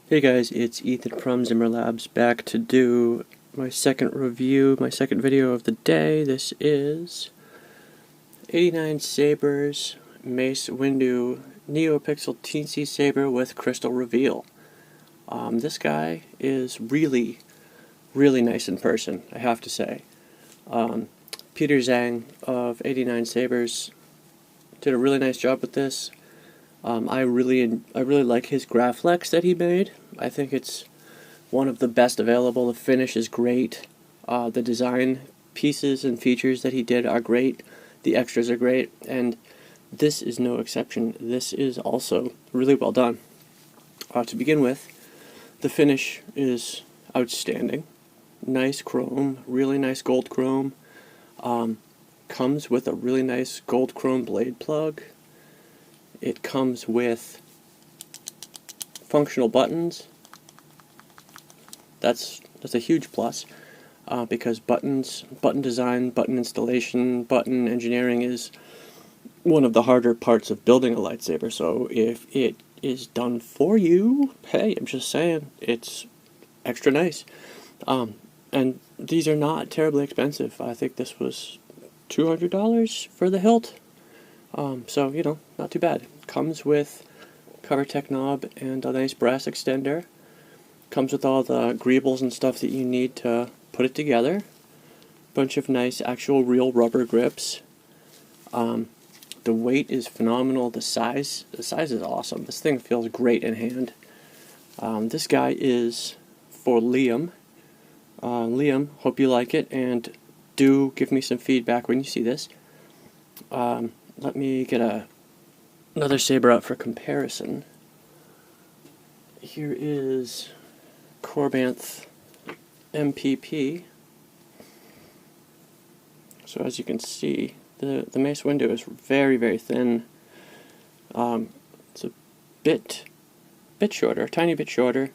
Hey guys, it's Ethan from Zimmer Labs, back to do my second review, my second video of the day. This is 89 Sabers Mace Windu Neopixel Teensysaber with Crystal Reveal. This guy is really nice in person, I have to say. Peter Zhang of 89 Sabers did a really nice job with this. I really like his Graflex that he made. I think it's one of the best available. The finish is great. The design pieces and features that he did are great. The extras are great, and this is no exception. This is also really well done. To begin with, the finish is outstanding. Nice chrome, really nice gold chrome. Comes with a really nice gold chrome blade plug. It comes with functional buttons. That's a huge plus, because button design, button installation, button engineering is one of the harder parts of building a lightsaber. So if it is done for you, hey, I'm just saying, it's extra nice. And these are not terribly expensive. I think this was $200 for the hilt. So, you know, not too bad. Comes with cover tech knob and a nice brass extender. Comes with all the greebles and stuff that you need to put it together. Bunch of nice actual real rubber grips. The weight is phenomenal. The size is awesome. This thing feels great in hand. This guy is for Liam. Liam, hope you like it, and do give me some feedback when you see this. Let me get another saber out for comparison. Here is Corbanth MPP. So as you can see, the Mace Windu is very thin. It's a bit shorter, a tiny bit shorter.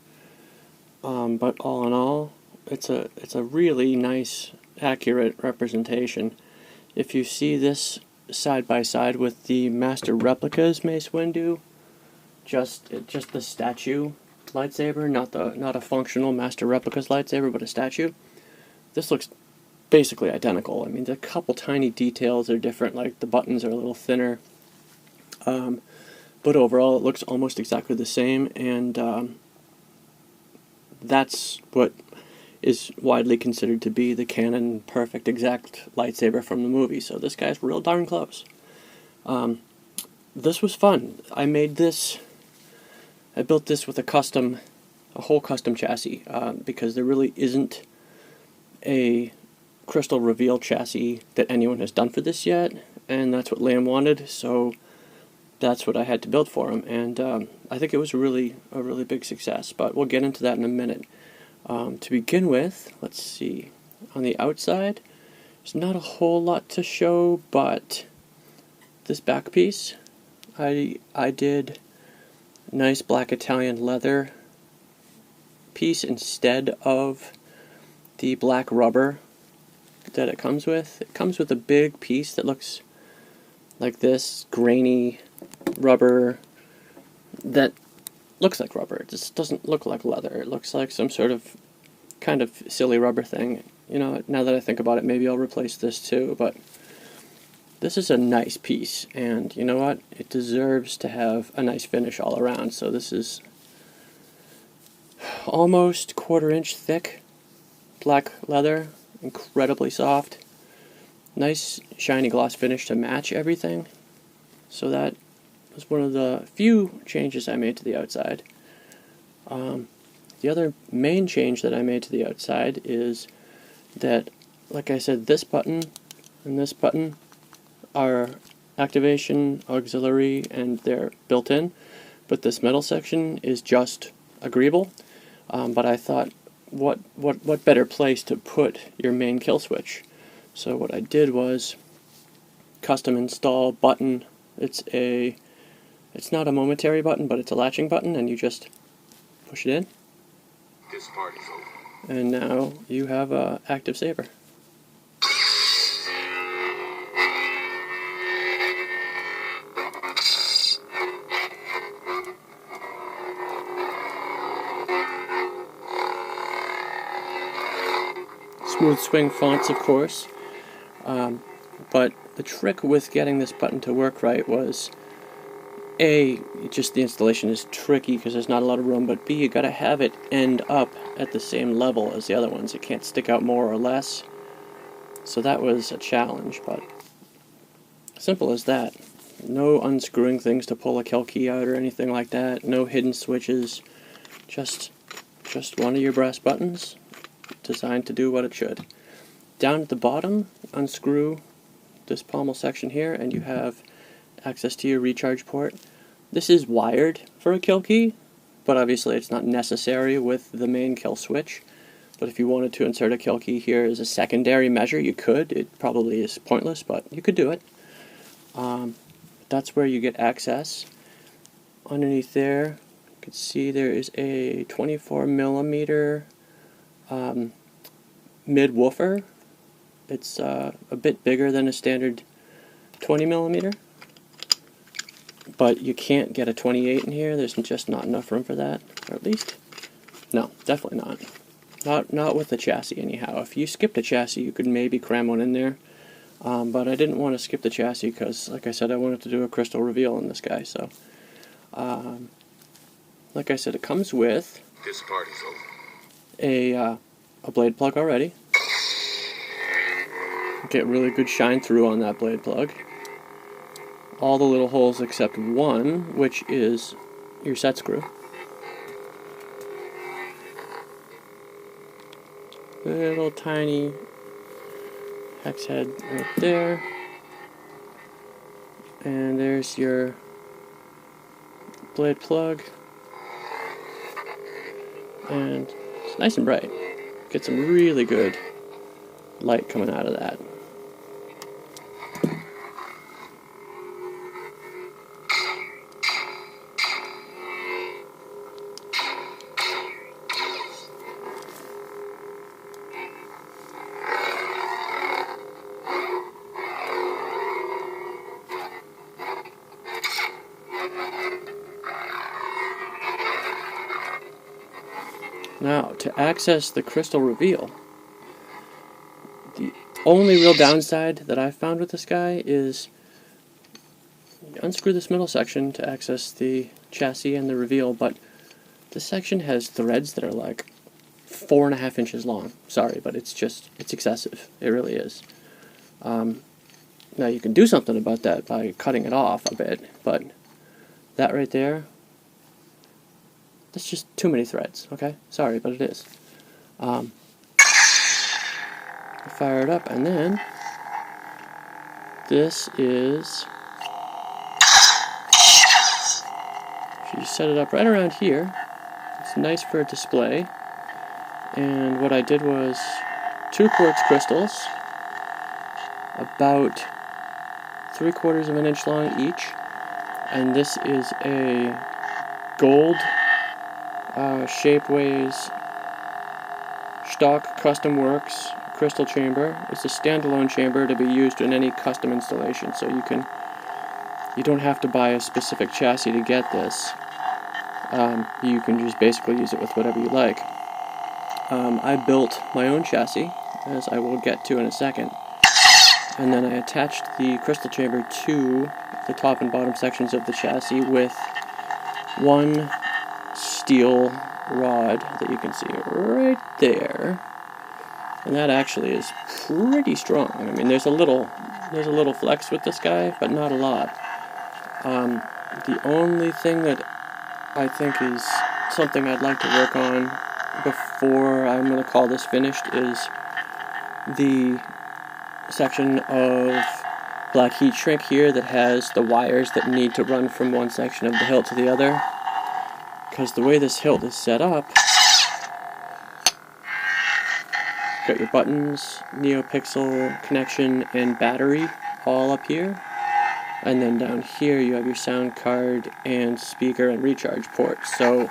But all in all, it's a really nice, accurate representation. If you see this side by side with the Master Replica's Mace Windu, just the statue lightsaber, not a functional Master Replica's lightsaber, but a statue. This looks basically identical. I mean, a couple tiny details are different, like the buttons are a little thinner, but overall it looks almost exactly the same, and that's what is widely considered to be the canon perfect exact lightsaber from the movie. So this guy's real darn close. This was fun. I built this with a whole custom chassis, because there really isn't a Crystal Reveal chassis that anyone has done for this yet, and that's what Liam wanted, so that's what I had to build for him, and I think it was a really big success, but we'll get into that in a minute. To begin with, let's see, on the outside, there's not a whole lot to show, but this back piece, I did nice black Italian leather piece instead of the black rubber that it comes with. It comes with a big piece that looks like this, grainy rubber that looks like rubber. It just doesn't look like leather. It looks like some sort of kind of silly rubber thing. You know, now that I think about it, maybe I'll replace this too, but this is a nice piece, and you know what? It deserves to have a nice finish all around. So this is almost 1/4 inch thick black leather, incredibly soft, nice shiny gloss finish to match everything. So that was one of the few changes I made to the outside. The other main change that I made to the outside is that, like I said, this button and this button are activation, auxiliary, and they're built in, but this metal section is just agreeable. But I thought, what better place to put your main kill switch? So what I did was custom install button. It's not a momentary button, but it's a latching button, and you just push it in. This part is over. And now you have a active saber. smooth swing fonts, of course. But the trick with getting this button to work right was, A, just the installation is tricky because there's not a lot of room, but B, you gotta have it end up at the same level as the other ones. It can't stick out more or less. So that was a challenge, but simple as that. No unscrewing things to pull a kill key out or anything like that. No hidden switches. Just one of your brass buttons designed to do what it should. Down at the bottom, unscrew this pommel section here and you have access to your recharge port. This is wired for a kill key, but obviously it's not necessary with the main kill switch. But if you wanted to insert a kill key here as a secondary measure, you could. It probably is pointless, but you could do it. That's where you get access. Underneath there, you can see there is a 24mm mid-woofer. It's a bit bigger than a standard 20mm, but you can't get a 28 in here. There's just not enough room for that, or at least, no, definitely not. Not with the chassis anyhow. If you skipped a chassis, you could maybe cram one in there. But I didn't want to skip the chassis because, like I said, I wanted to do a crystal reveal in this guy. So, like I said, it comes with this party's over. A blade plug already. Get really good shine through on that blade plug. All the little holes except one, which is your set screw. Little tiny hex head right there. And there's your blade plug. And it's nice and bright. Get some really good light coming out of that. Now, to access the crystal reveal, the only real downside that I've found with this guy is you unscrew this middle section to access the chassis and the reveal, but this section has threads that are like 4.5 inches long. Sorry, but it's excessive. It really is. Now, you can do something about that by cutting it off a bit, but that right there, that's just too many threads, okay? Sorry, but it is. Fire it up, and then this is, if you set it up right around here, it's nice for a display. And what I did was 2 quartz crystals, about 3/4 of an inch long each, and this is a gold Shapeways stock custom works crystal chamber. It's a standalone chamber to be used in any custom installation, so you don't have to buy a specific chassis to get this. You can just basically use it with whatever you like. I built my own chassis, as I will get to in a second, and then I attached the crystal chamber to the top and bottom sections of the chassis with one steel rod that you can see right there, and that actually is pretty strong. I mean, there's a little flex with this guy, but not a lot. The only thing that I think is something I'd like to work on before I'm going to call this finished is the section of black heat shrink here that has the wires that need to run from one section of the hilt to the other. Because the way this hilt is set up, you've got your buttons, Neopixel connection, and battery all up here. And then down here you have your sound card and speaker and recharge port. So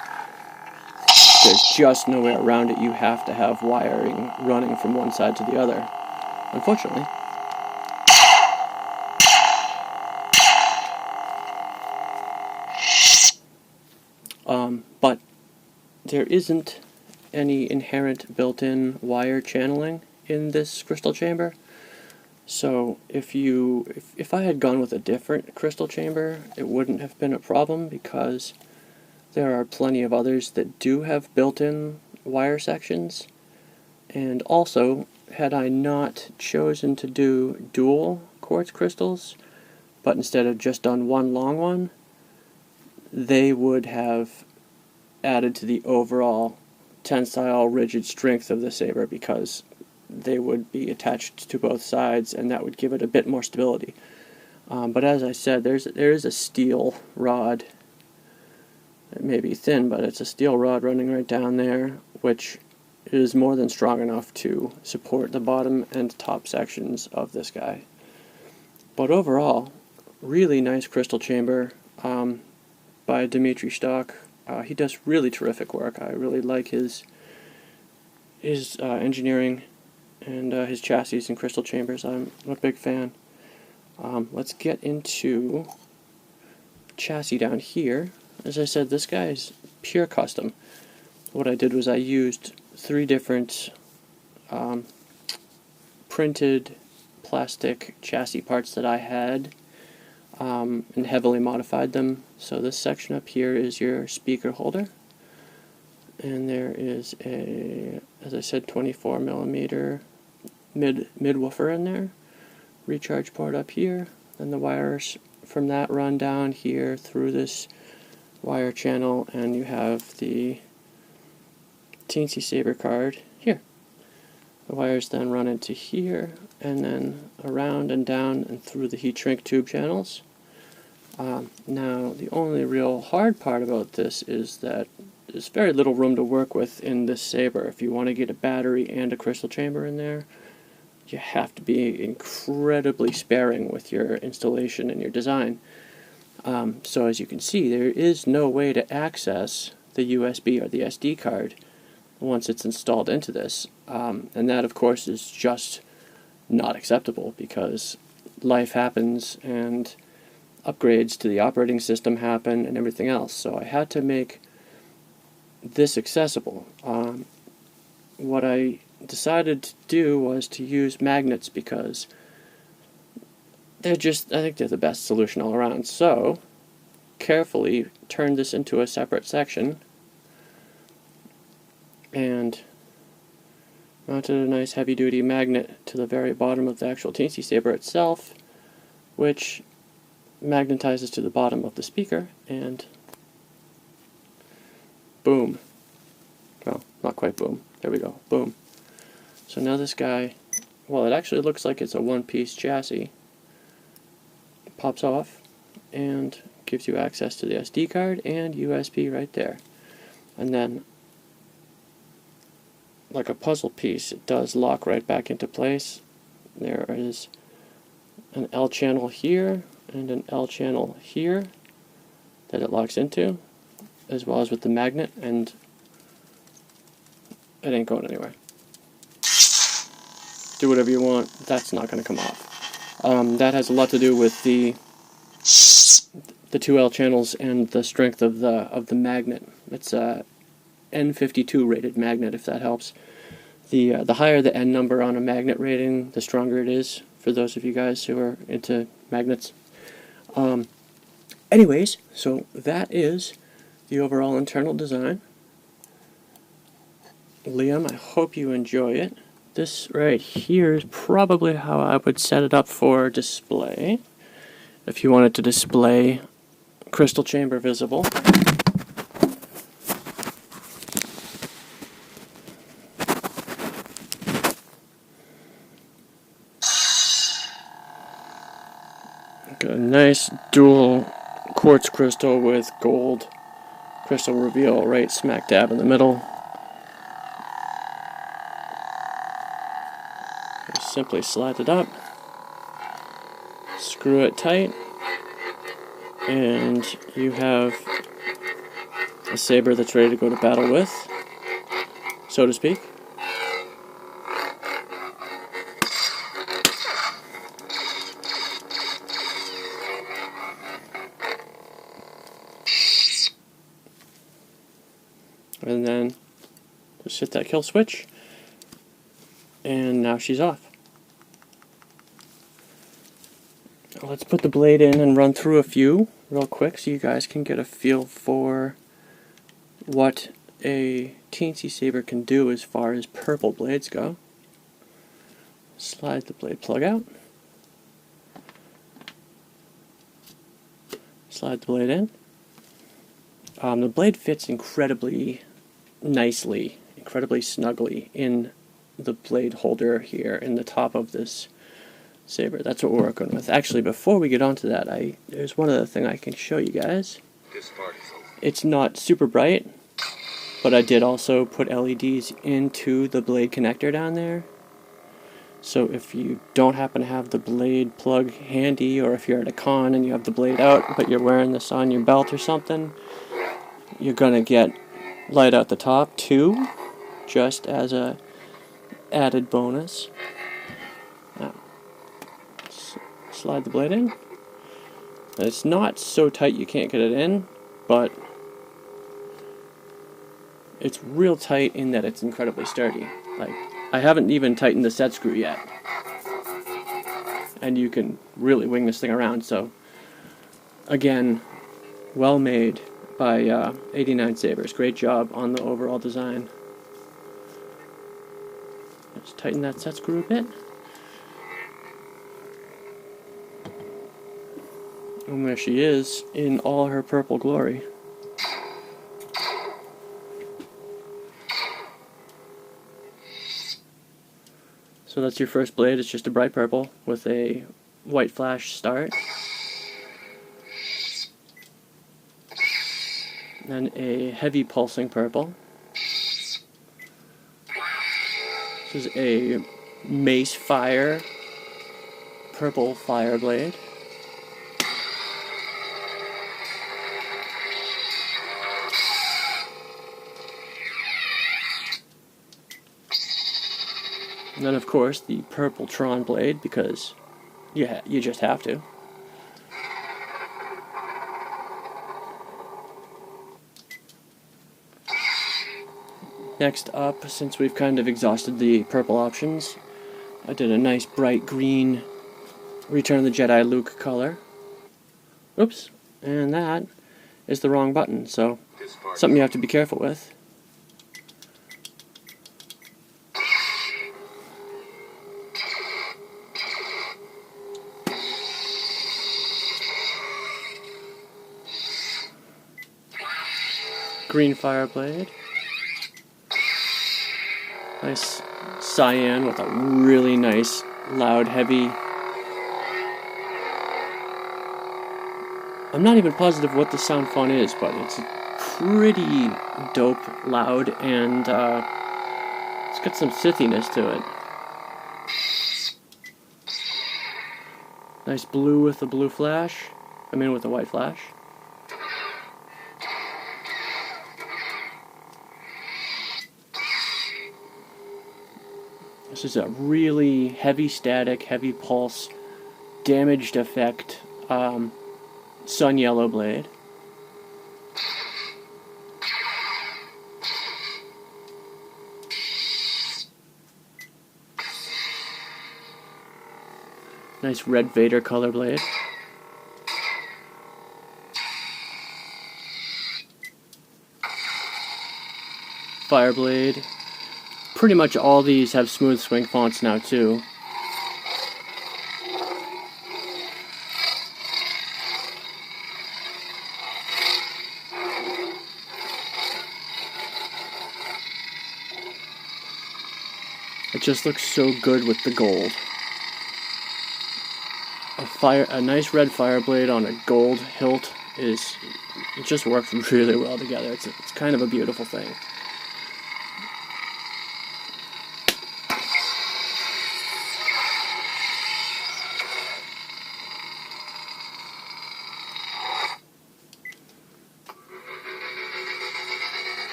there's just no way around it. You have to have wiring running from one side to the other, unfortunately. But there isn't any inherent built-in wire channeling in this crystal chamber. So if I had gone with a different crystal chamber, it wouldn't have been a problem, because there are plenty of others that do have built-in wire sections. And also, had I not chosen to do dual quartz crystals, but instead of just done one long one, they would have added to the overall tensile rigid strength of the saber, because they would be attached to both sides, and that would give it a bit more stability. But as I said, there is a steel rod. It may be thin, but it's a steel rod running right down there, which is more than strong enough to support the bottom and top sections of this guy. But overall, really nice crystal chamber by Dimitri Stock. He does really terrific work. I really like his engineering and his chassis and crystal chambers. I'm a big fan. Let's get into chassis down here. As I said, this guy is pure custom. What I did was I used 3 different printed plastic chassis parts that I had, and heavily modified them. So this section up here is your speaker holder, and there is a, as I said, 24mm mid woofer in there, recharge port up here, and the wires from that run down here through this wire channel, and you have the Teensysaber card here. The wires then run into here, and then around and down and through the heat shrink tube channels. Now, the only real hard part about this is that there's very little room to work with in this saber. If you want to get a battery and a crystal chamber in there, you have to be incredibly sparing with your installation and your design. So as you can see, there is no way to access the USB or the SD card once it's installed into this. And that, of course, is just not acceptable, because life happens and upgrades to the operating system happen and everything else. So I had to make this accessible. What I decided to do was to use magnets, because I think they're the best solution all around. So, carefully turned this into a separate section and mounted a nice heavy-duty magnet to the very bottom of the actual Teensysaber itself, which magnetizes to the bottom of the speaker, and boom. Well, not quite boom. There we go. Boom. So now this guy, well, it actually looks like it's a one-piece chassis. It pops off and gives you access to the SD card and USB right there. And then, like a puzzle piece, it does lock right back into place. There is an L channel here and an L channel here that it locks into, as well as with the magnet, and it ain't going anywhere. Do whatever you want, that's not going to come off. That has a lot to do with the 2 L channels and the strength of the magnet. It's a N52 rated magnet, if that helps. The higher the N number on a magnet rating, the stronger it is, for those of you guys who are into magnets. Anyways, so that is the overall internal design. Liam, I hope you enjoy it. This right here is probably how I would set it up for display. If you wanted to display crystal chamber visible. Got a nice dual quartz crystal with gold crystal reveal right smack dab in the middle. Just simply slide it up, screw it tight, and you have a saber that's ready to go to battle with, so to speak. And then just hit that kill switch, And now she's off. Let's put the blade in and run through a few real quick so you guys can get a feel for what a Teensysaber can do as far as purple blades go. Slide the blade plug out. Slide the blade in. The blade fits incredibly nicely, incredibly snugly in the blade holder here in the top of this saber. That's what we're working with. Actually, before we get on to that, there's one other thing I can show you guys. This part is over. It's not super bright, but I did also put LEDs into the blade connector down there. So if you don't happen to have the blade plug handy, or if you're at a con and you have the blade out, but you're wearing this on your belt or something, you're going to get light out the top too, just as a added bonus. Now, slide the blade in. It's not so tight you can't get it in, but it's real tight in that it's incredibly sturdy. Like, I haven't even tightened the set screw yet, and you can really wing this thing around. So again, well made by 89 Sabers. Great job on the overall design. Let's tighten that set screw a bit. And there she is in all her purple glory. So that's your first blade. It's just a bright purple with a white flash start. And a heavy pulsing purple. This is a Mace fire, purple fire blade. And then, of course, the purple Tron blade, because you just have to. Next up, since we've kind of exhausted the purple options, I did a nice bright green Return of the Jedi Luke color. Oops, and that is the wrong button, so something you have to be careful with. Green fire blade. Nice cyan with a really nice, loud, heavy. I'm not even positive what the sound font is, but it's pretty dope, loud, and it's got some Sithiness to it. Nice blue with a blue flash. With a white flash. This is a really heavy static, heavy pulse, damaged effect, sun yellow blade. Nice red Vader color blade. Fire blade. Pretty much all these have smooth swing fonts now too. It just looks so good with the gold. A nice red fire blade on a gold hilt it just works really well together. It's kind of a beautiful thing.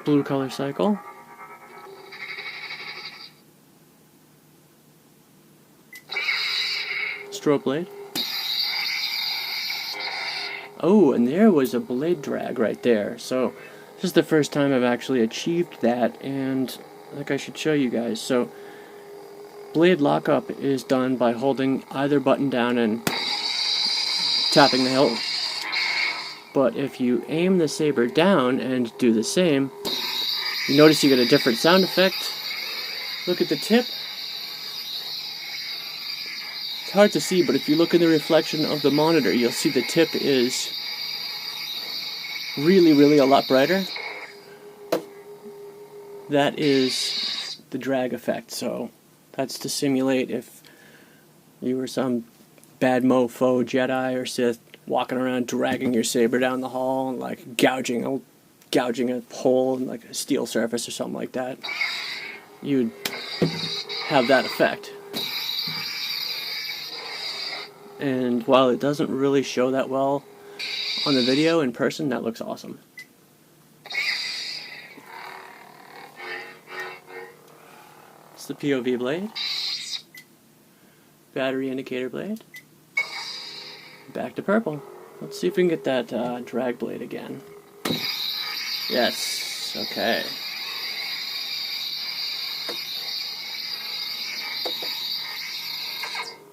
Blue color cycle. Strobe blade. Oh, and there was a blade drag right there. So this is the first time I've actually achieved that, and like I should show you guys. So blade lockup is done by holding either button down and tapping the hilt. But if you aim the saber down and do the same, you notice you get a different sound effect. Look at the tip. It's hard to see, but if you look in the reflection of the monitor, you'll see the tip is really a lot brighter. That is the drag effect, so that's to simulate if you were some bad mofo Jedi or Sith walking around dragging your saber down the hall and like gouging a hole in like a steel surface or something like that. You'd have that effect. And while it doesn't really show that well on the video, in person that looks awesome. It's the POV blade. Battery indicator blade. Back to purple. Let's see if we can get that drag blade again. Yes, okay.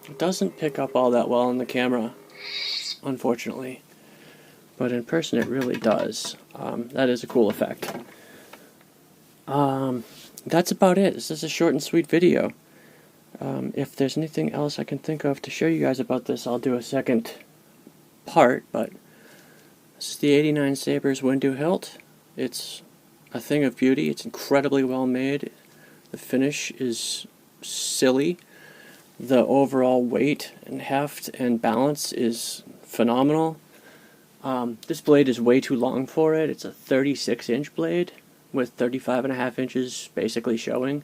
It doesn't pick up all that well on the camera, unfortunately. But in person it really does. That is a cool effect. That's about it. This is a short and sweet video. If there's anything else I can think of to show you guys about this, I'll do a second part, but this is the 89 Sabers Windu hilt. It's a thing of beauty. It's incredibly well made. The finish is silly. The overall weight and heft and balance is phenomenal. This blade is way too long for it. It's a 36-inch blade with 35.5 inches basically showing.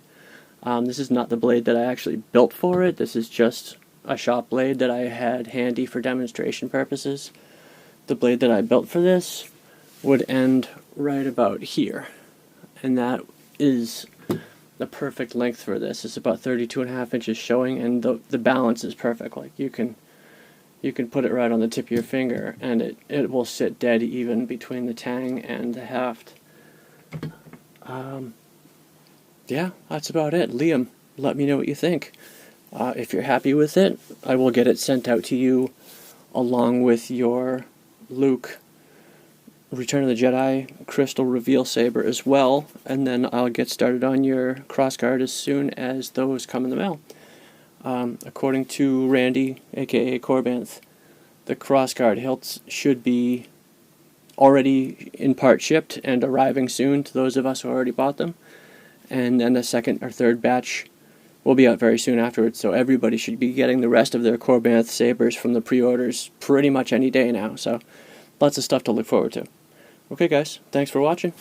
This is not the blade that I actually built for it. This is just a shop blade that I had handy for demonstration purposes. The blade that I built for this would end right about here, and that is the perfect length for this. It's about 32.5 inches showing, and the balance is perfect. Like you can put it right on the tip of your finger and it will sit dead even between the tang and the haft. Yeah, that's about it. Liam, let me know what you think. If you're happy with it, I will get it sent out to you along with your Luke Return of the Jedi crystal reveal saber as well, and then I'll get started on your crossguard as soon as those come in the mail. According to Randy, aka Corbanth, the crossguard hilts should be already in part shipped and arriving soon to those of us who already bought them, and then the second or third batch will be out very soon afterwards, so everybody should be getting the rest of their Corbanth sabers from the pre-orders pretty much any day now, so lots of stuff to look forward to. Okay guys, thanks for watching.